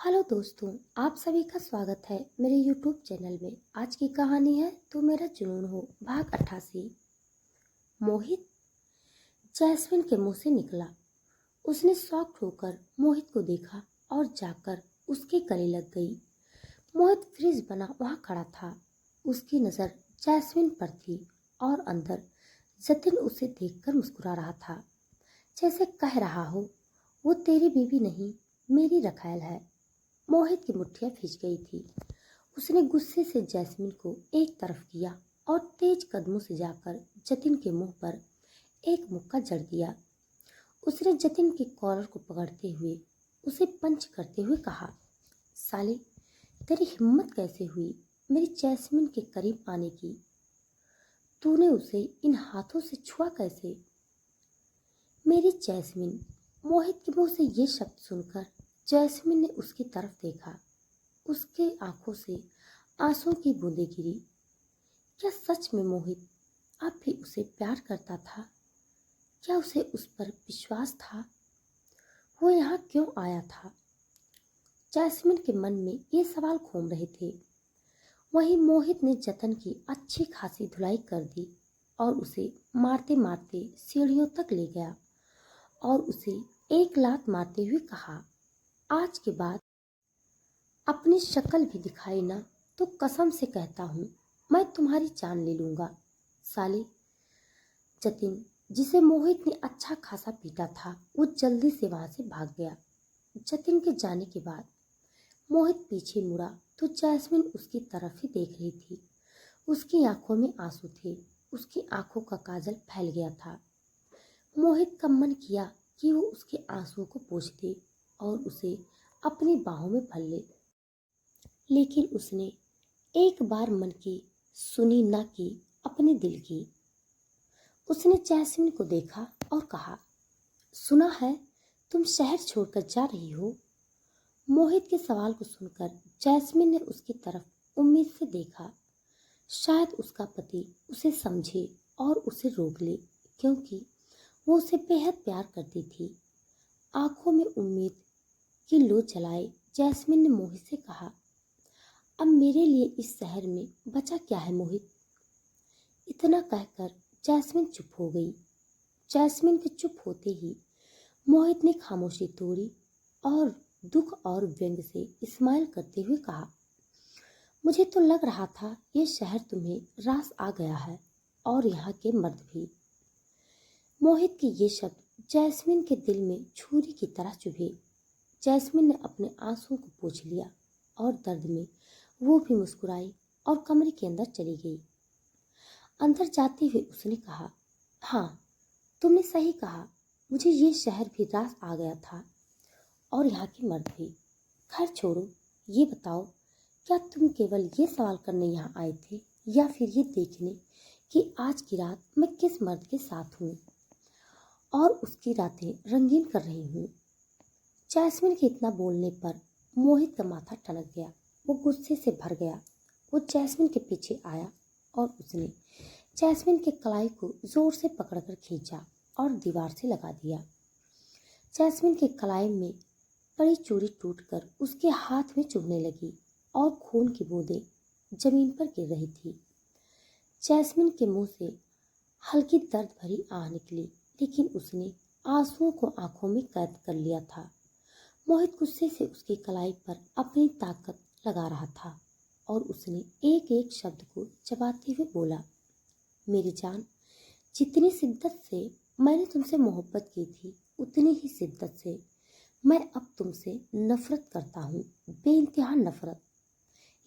Hello दोस्तों, आप सभी का स्वागत है मेरे यूट्यूब चैनल में। आज की कहानी है तो मेरा जुनून हो, भाग 88। मोहित जैस्मिन के मुंह से निकला। उसने शॉक्ड होकर मोहित को देखा और जाकर उसके गले लग गई। मोहित फ्रीज बना वहां खड़ा था। उसकी नज़र जैस्मिन पर थी और अंदर जतिन उसे देखकर मुस्कुरा रहा था, जैसे कह रहा हो वो तेरी बीवी नहीं, मेरी रखैल है। मोहित की मुट्ठियां खिंच गई थी। उसने गुस्से से जैस्मिन को एक तरफ किया और तेज कदमों से जाकर जतिन के मुंह पर एक मुक्का जड़ दिया। उसने जतिन के कॉलर को पकड़ते हुए उसे पंच करते हुए कहा, साले, तेरी हिम्मत कैसे हुई मेरी जैस्मिन के करीब आने की? तूने उसे इन हाथों से छुआ कैसे? मेरी जैस्मिन। मोहित के मुंह से ये शब्द सुनकर जैस्मिन ने उसकी तरफ देखा। उसके आंखों से आंसुओं की बूंदें गिरी। क्या सच में मोहित अब भी उसे प्यार करता था? क्या उसे उस पर विश्वास था? वो यहाँ क्यों आया था? जैस्मिन के मन में ये सवाल घूम रहे थे। वहीं मोहित ने जतन की अच्छी खासी धुलाई कर दी और उसे मारते मारते सीढ़ियों तक ले गया और उसे एक लात मारते हुए कहा, आज के बाद अपनी शक्ल भी दिखाई ना तो कसम से कहता हूँ मैं तुम्हारी जान ले लूंगा। साले। जतिन, जिसे मोहित ने अच्छा खासा पीटा था, वो जल्दी से वहां से भाग गया। जतिन के जाने के बाद मोहित पीछे मुड़ा तो जैस्मिन उसकी तरफ ही देख रही थी। उसकी आंखों में आंसू थे। उसकी आंखों का काजल फैल गया था। मोहित का मन किया कि वो उसके आंसुओं को पोंछ दे और उसे अपनी बाहों में भर ले, लेकिन उसने एक बार मन की सुनी न की अपने दिल की। उसने जैस्मिन को देखा और कहा, सुना है तुम शहर छोड़कर जा रही हो? मोहित के सवाल को सुनकर जैस्मिन ने उसकी तरफ उम्मीद से देखा। शायद उसका पति उसे समझे और उसे रोक ले, क्योंकि वो उसे बेहद प्यार करती थी। आंखों में उम्मीद की लो जलाए जैस्मिन ने मोहित से कहा, अब मेरे लिए इस शहर में बचा क्या है मोहित? इतना कहकर जैस्मिन चुप हो गई। जैस्मिन के चुप होते ही मोहित ने खामोशी तोड़ी और दुख और व्यंग से स्माइल करते हुए कहा, मुझे तो लग रहा था ये शहर तुम्हें रास आ गया है और यहाँ के मर्द भी। मोहित के ये शब्द जैस्मिन के दिल में छुरी की तरह चुभे। जैस्मिन ने अपने आंसुओं को पोंछ लिया और दर्द में वो भी मुस्कुराई और कमरे के अंदर चली गई। अंदर जाते हुए उसने कहा, हाँ, तुमने सही कहा, मुझे ये शहर भी रास आ गया था और यहाँ के मर्द भी। खैर छोड़ो, ये बताओ, क्या तुम केवल ये सवाल करने यहाँ आए थे या फिर ये देखने कि आज की रात मैं किस मर्द के साथ हूँ और उसकी रातें रंगीन कर रही हूँ? जैस्मिन के इतना बोलने पर मोहित का माथा टनक गया। वो गुस्से से भर गया। वो जैस्मिन के पीछे आया और उसने जैस्मिन के कलाई को जोर से पकड़कर खींचा और दीवार से लगा दिया। जैस्मिन के कलाई में पड़ी चूड़ी टूटकर उसके हाथ में चुभने लगी और खून की बूंदें जमीन पर गिर रही थी। जैस्मिन के मुंह से हल्की दर्द भरी आह निकली, लेकिन उसने आंसुओं को आंखों में कैद कर लिया था। मोहित गुस्से से उसकी कलाई पर अपनी ताकत लगा रहा था और उसने एक एक शब्द को चबाते हुए बोला, मेरी जान, जितनी शिद्दत से मैंने तुमसे मोहब्बत की थी उतनी ही शिद्दत से मैं अब तुमसे नफरत करता हूँ, बेइंतहा नफरत।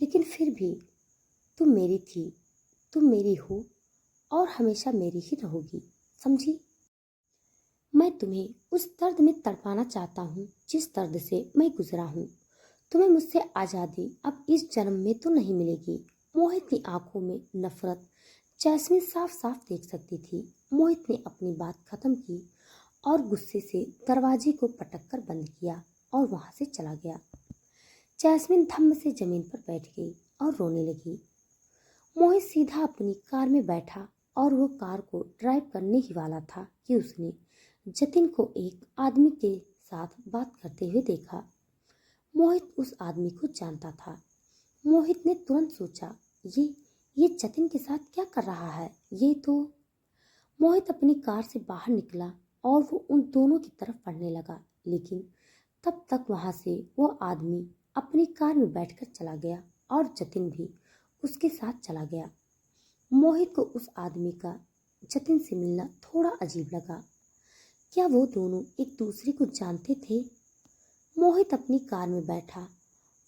लेकिन फिर भी तुम मेरी थी, तुम मेरी हो और हमेशा मेरी ही रहोगी, समझी? मैं तुम्हें उस दर्द में तड़पाना चाहता हूँ जिस दर्द से मैं गुजरा हूँ। तुम्हें मुझसे आज़ादी अब इस जन्म में तो नहीं मिलेगी। मोहित की आंखों में नफरत जैस्मिन साफ साफ देख सकती थी। मोहित ने अपनी बात खत्म की और गुस्से से दरवाजे को पटक कर बंद किया और वहां से चला गया। जैस्मिन धम्म से जमीन पर बैठ गई और रोने लगी। मोहित सीधा अपनी कार में बैठा और वो कार को ड्राइव करने ही वाला था कि उसने जतिन को एक आदमी के साथ बात करते हुए देखा। मोहित उस आदमी को जानता था। मोहित ने तुरंत सोचा, ये ये जतिन के साथ क्या कर रहा है? ये तो मोहित अपनी कार से बाहर निकला और वो उन दोनों की तरफ बढ़ने लगा, लेकिन तब तक वहां से वो आदमी अपनी कार में बैठकर चला गया और जतिन भी उसके साथ चला गया। मोहित को उस आदमी का जतिन से मिलना थोड़ा अजीब लगा। क्या वो दोनों एक दूसरे को जानते थे? मोहित अपनी कार में बैठा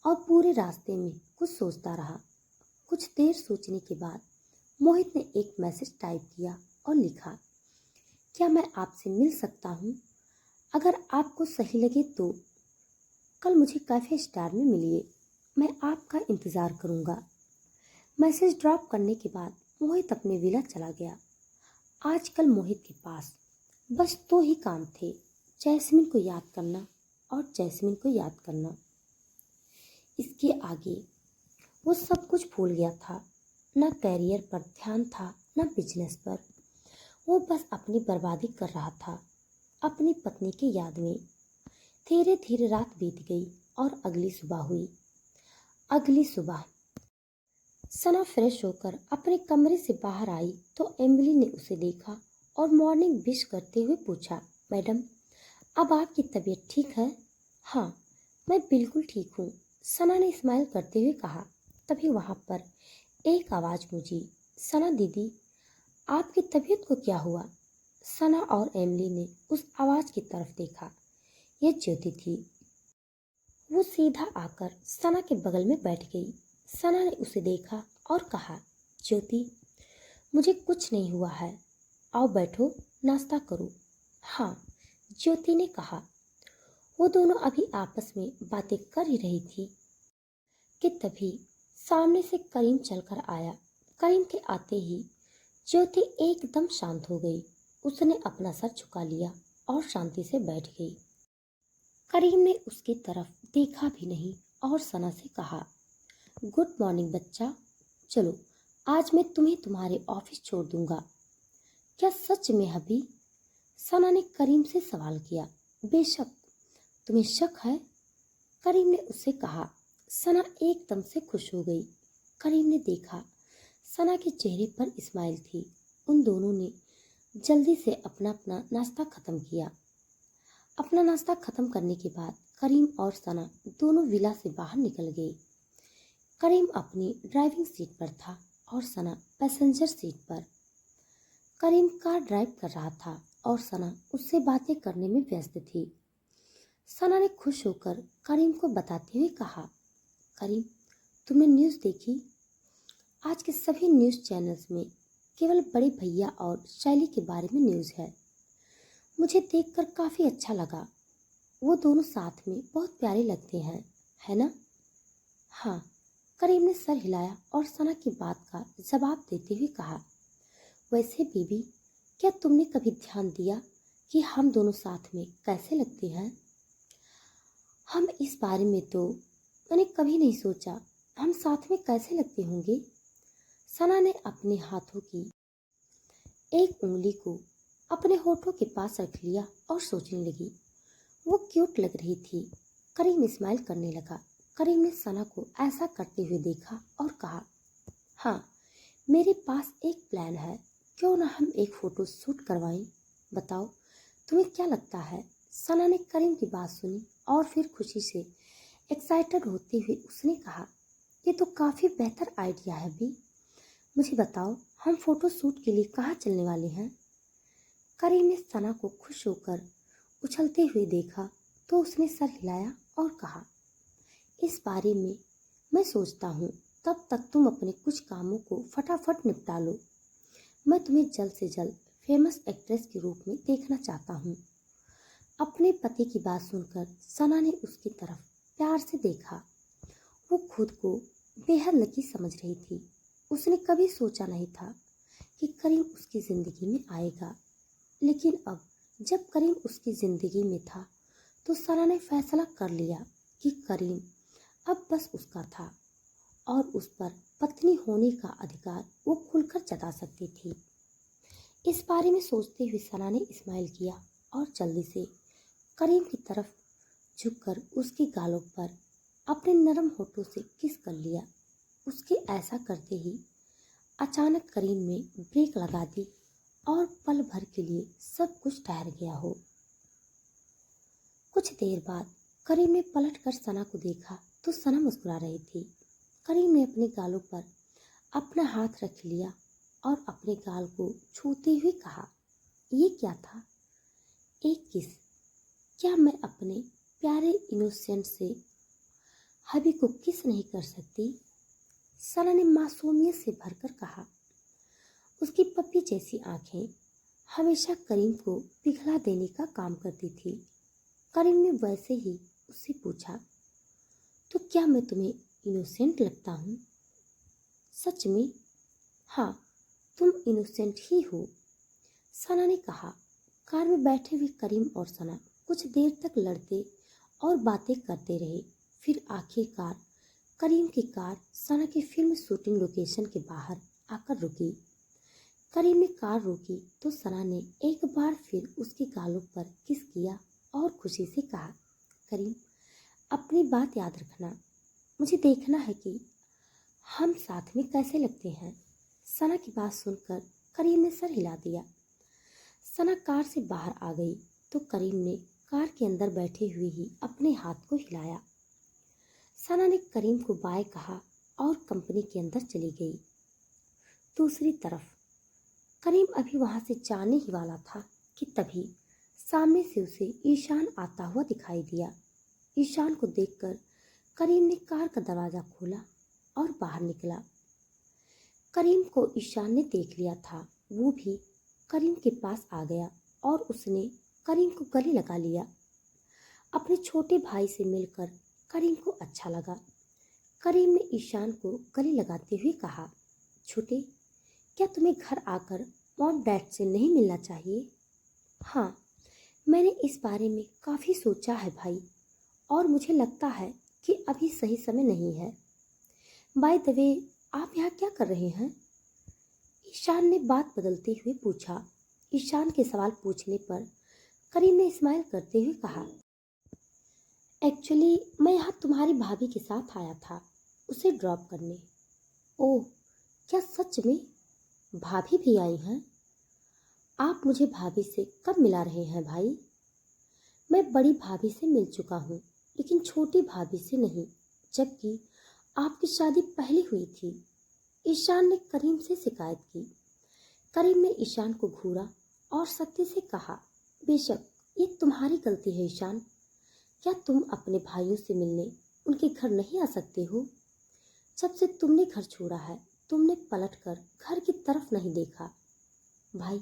और पूरे रास्ते में कुछ सोचता रहा। कुछ देर सोचने के बाद मोहित ने एक मैसेज टाइप किया और लिखा, क्या मैं आपसे मिल सकता हूँ? अगर आपको सही लगे तो कल मुझे कैफे स्टार में मिलिए, मैं आपका इंतज़ार करूँगा। मैसेज ड्रॉप करने के बाद मोहित अपने विला चला गया। आजकल मोहित के पास बस दो ही काम थे, जैस्मिन को याद करना और जैस्मिन को याद करना। इसके आगे वो सब कुछ भूल गया था। न कैरियर पर ध्यान था, न बिजनेस पर। वो बस अपनी बर्बादी कर रहा था अपनी पत्नी की याद में। धीरे धीरे रात बीत गई और अगली सुबह हुई। अगली सुबह सना फ्रेश होकर अपने कमरे से बाहर आई तो एमिली ने उसे देखा और मॉर्निंग विश करते हुए पूछा, मैडम, अब आपकी तबीयत ठीक है? हाँ, मैं बिल्कुल ठीक हूँ, सना ने स्माइल करते हुए कहा। तभी वहाँ पर एक आवाज़ गूंजी, सना दीदी, आपकी तबीयत को क्या हुआ? सना और एमिली ने उस आवाज़ की तरफ देखा। यह ज्योति थी। वो सीधा आकर सना के बगल में बैठ गई। सना ने उसे देखा और कहा, ज्योति, मुझे कुछ नहीं हुआ है, आओ बैठो, नाश्ता करो। हाँ, ज्योति ने कहा। वो दोनों अभी आपस में बातें कर ही रही थी कि तभी सामने से करीम चलकर आया। करीम के आते ही ज्योति एकदम शांत हो गई। उसने अपना सर झुका लिया और शांति से बैठ गई। करीम ने उसकी तरफ देखा भी नहीं और सना से कहा, गुड मॉर्निंग बच्चा, चलो आज मैं तुम्हें तुम्हारे ऑफिस छोड़ दूंगा। क्या सच में हबी? सना ने करीम से सवाल किया। बेशक, तुम्हें शक है? करीम ने उससे कहा। सना एकदम से खुश हो गई। करीम ने देखा सना के चेहरे पर स्माइल थी। उन दोनों ने जल्दी से अपना अपना नाश्ता खत्म किया। अपना नाश्ता खत्म करने के बाद करीम और सना दोनों विला से बाहर निकल गए। करीम अपनी ड्राइविंग सीट पर था और सना पैसेंजर सीट पर। करीम कार ड्राइव कर रहा था और सना उससे बातें करने में व्यस्त थी। सना ने खुश होकर करीम को बताते हुए कहा, करीम, तुमने न्यूज़ देखी? आज के सभी न्यूज़ चैनल्स में केवल बड़े भैया और शैली के बारे में न्यूज़ है। मुझे देखकर काफ़ी अच्छा लगा। वो दोनों साथ में बहुत प्यारे लगते हैं, है ना? हाँ, करीम ने सर हिलाया और सना की बात का जवाब देते हुए कहा, वैसे बेबी, क्या तुमने कभी ध्यान दिया कि हम दोनों साथ में कैसे लगते हैं? हम इस बारे में तो मैंने कभी नहीं सोचा, हम साथ में कैसे लगते होंगे। सना ने अपने हाथों की एक उंगली को अपने होठों के पास रख लिया और सोचने लगी। वो क्यूट लग रही थी। करीम स्माइल करने लगा। करीम ने सना को ऐसा करते हुए देखा और कहा, हाँ, मेरे पास एक प्लान है, क्यों ना हम एक फ़ोटो शूट करवाएं? बताओ, तुम्हें क्या लगता है? सना ने करीम की बात सुनी और फिर खुशी से एक्साइटेड होते हुए उसने कहा, ये तो काफ़ी बेहतर आइडिया है भी। मुझे बताओ, हम फ़ोटो शूट के लिए कहाँ चलने वाले हैं? करीम ने सना को खुश होकर उछलते हुए देखा तो उसने सर हिलाया और कहा, इस बारे में मैं सोचता हूँ, तब तक तुम अपने कुछ कामों को फटाफट निपटा लो। मैं तुम्हें जल्द से जल्द फेमस एक्ट्रेस के रूप में देखना चाहता हूँ। अपने पति की बात सुनकर सना ने उसकी तरफ प्यार से देखा। वो खुद को बेहद लकी समझ रही थी। उसने कभी सोचा नहीं था कि करीम उसकी ज़िंदगी में आएगा, लेकिन अब जब करीम उसकी ज़िंदगी में था तो सना ने फैसला कर लिया कि करीम अब बस उसका था और उस पर पत्नी होने का अधिकार वो खुलकर जता सकती थी। इस बारे में सोचते हुए सना ने स्माइल किया और जल्दी से करीम की तरफ झुककर उसके गालों पर अपने नरम होठों से किस कर लिया। उसके ऐसा करते ही अचानक करीम ने ब्रेक लगा दी और पल भर के लिए सब कुछ ठहर गया हो। कुछ देर बाद करीम ने पलट कर सना को देखा तो सना मुस्कुरा रही थी। करीम ने अपने गालों पर अपना हाथ रख लिया और अपने गाल को छूते हुए कहा, ये क्या था? एक किस? क्या मैं अपने प्यारे इनोसेंट से हबी को किस नहीं कर सकती? सना ने मासूमियत से भरकर कहा। उसकी पप्पी जैसी आंखें हमेशा करीम को पिघला देने का काम करती थी। करीम ने वैसे ही उससे पूछा, तो क्या मैं तुम्हें इनोसेंट लगता हूँ? सच में? हाँ, तुम इनोसेंट ही हो, सना ने कहा। कार में बैठे हुए करीम और सना कुछ देर तक लड़ते और बातें करते रहे। फिर आखिरकार करीम की कार सना की फिल्म शूटिंग लोकेशन के बाहर आकर रुकी। करीम ने कार रोकी तो सना ने एक बार फिर उसके गालों पर किस किया और खुशी से कहा, करीम, अपनी बात याद रखना, मुझे देखना है कि हम साथ में कैसे लगते हैं। सना की बात सुनकर करीम ने सर हिला दिया। सना कार से बाहर आ गई तो करीम ने कार के अंदर बैठे हुए ही अपने हाथ को हिलाया। सना ने करीम को बाय कहा और कंपनी के अंदर चली गई। दूसरी तरफ करीम अभी वहां से जाने ही वाला था कि तभी सामने से उसे ईशान आता हुआ दिखाई दिया। ईशान को देखकर करीम ने कार का दरवाजा खोला और बाहर निकला। करीम को ईशान ने देख लिया था। वो भी करीम के पास आ गया और उसने करीम को गले लगा लिया। अपने छोटे भाई से मिलकर करीम को अच्छा लगा। करीम ने ईशान को गले लगाते हुए कहा, छोटे, क्या तुम्हें घर आकर मॉम डैड से नहीं मिलना चाहिए? हाँ, मैंने इस बारे में काफ़ी सोचा है भाई, और मुझे लगता है कि अभी सही समय नहीं है। बाय द वे, आप यहाँ क्या कर रहे हैं? ईशान ने बात बदलते हुए पूछा। ईशान के सवाल पूछने पर करीम ने स्माइल करते हुए कहा, एक्चुअली मैं यहाँ तुम्हारी भाभी के साथ आया था, उसे ड्रॉप करने। ओह, क्या सच में? भाभी भी आई हैं? आप मुझे भाभी से कब मिला रहे हैं भाई? मैं बड़ी भाभी से मिल चुका हूँ, लेकिन छोटी भाभी से नहीं, जबकि आपकी शादी पहले हुई थी। ईशान ने करीम से शिकायत की। करीम ने ईशान को घूरा और सख्ती से कहा, बेशक ये तुम्हारी गलती है ईशान। क्या तुम अपने भाइयों से मिलने उनके घर नहीं आ सकते हो? जब से तुमने घर छोड़ा है तुमने पलटकर घर की तरफ नहीं देखा। भाई,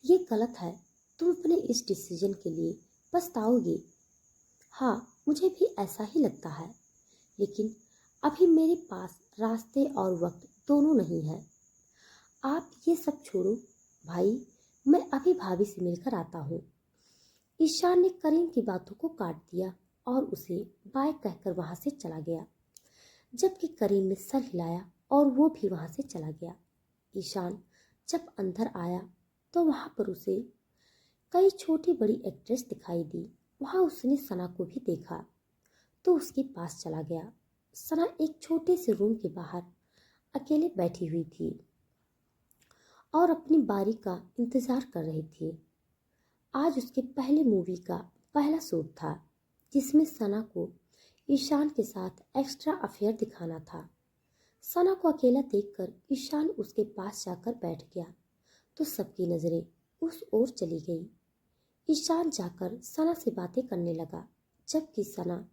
ये गलत है। तुम अपने इस डिसीजन के लिए पछताओगे। हाँ, मुझे भी ऐसा ही लगता है, लेकिन अभी मेरे पास रास्ते और वक्त दोनों नहीं है। आप ये सब छोड़ो भाई, मैं अभी भाभी से मिलकर आता हूँ। ईशान ने करीम की बातों को काट दिया और उसे बाय कहकर वहां से चला गया, जबकि करीम ने सर हिलाया और वो भी वहां से चला गया। ईशान जब अंदर आया तो वहां पर उसे कई छोटी बड़ी एक्ट्रेस दिखाई दी। वहां उसने सना को भी देखा तो उसके पास चला गया। सना एक छोटे से रूम के बाहर अकेले बैठी हुई थी और अपनी बारी का इंतजार कर रही थी। आज उसके पहले मूवी का पहला शूट था, जिसमें सना को ईशान के साथ एक्स्ट्रा अफेयर दिखाना था। सना को अकेला देखकर ईशान उसके पास जाकर बैठ गया तो सबकी नजरें उस ओर चली गई। ईशान जाकर सना से बातें करने लगा, जबकि सना,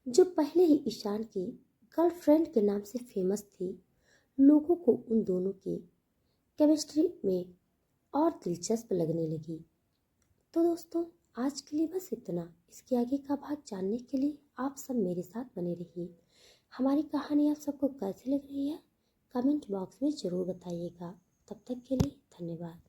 जो पहले ही ईशान की गर्लफ्रेंड के नाम से फेमस थी, लोगों को उन दोनों की केमिस्ट्री में और दिलचस्प लगने लगी। तो दोस्तों, आज के लिए बस इतना। इसके आगे का भाग जानने के लिए आप सब मेरे साथ बने रहिए। हमारी कहानी आप सबको कैसी लग रही है कमेंट बॉक्स में ज़रूर बताइएगा। तब तक के लिए धन्यवाद।